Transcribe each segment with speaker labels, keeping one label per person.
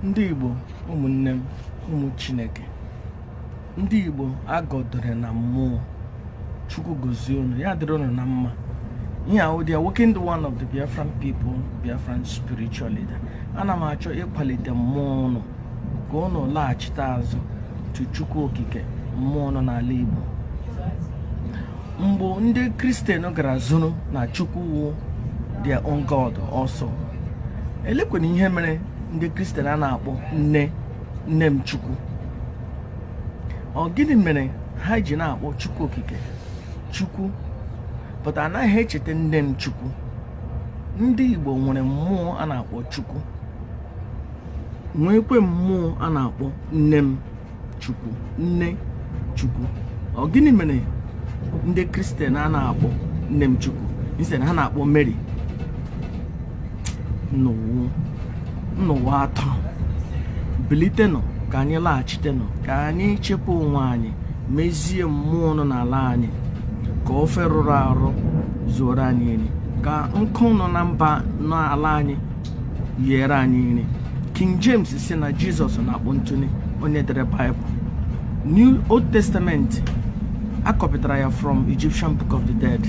Speaker 1: Ndị Igbo, ụmụnne m, ụmụ Chineke, ndị Igbo agọdore na mmụọ. Chukwu gozie unu, ya dịrị unu na mma. Ihe ahụ dị awoken the one of the Biafran people, Biafran spiritual leader. Ana m achọ ịkwalite mmụọ unu ka unu laghachite azụ to Chukwu okike mmụọ nọ n'ala Igbo. Mgbe ndị Kristian gara zụrụ na Chukwu wụ their own God also. Elekwana ihe mere ndị Kristian a na-akpọ nne m Chukwu. Ọ gịnị mere ha ji na-akpọ Chukwu okike Chukwu, but anaghị echeta nne m Chukwu? Ndị Igbo nwere mmụọ a na-akpọ Chukwu, nwekwe mmụọ a na-akpọ nne m Chukwu, nne Chukwu. Ọ gịnị mere ndị Kristian a na-akpọ nne m Chukwu instead ha na-akpọ Mary? N'ụwa atọ bilitenụ ka anyị laghachitenụ, ka anyị chekwa onwe anyị, mezie mmụọ nọ n'ala anyị, ka ofe rụrụ arụ zuoro anyị nri, ka nkụ nọ na mba n'ala anyị yere anyị nri. King James si na Jizọs na-akpọ ntụnye onye dere Bible. New Old Testament akọpụtara ya from Egyptian Book of the Dead.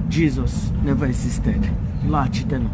Speaker 1: Jesus never existed. Laghachitenụ.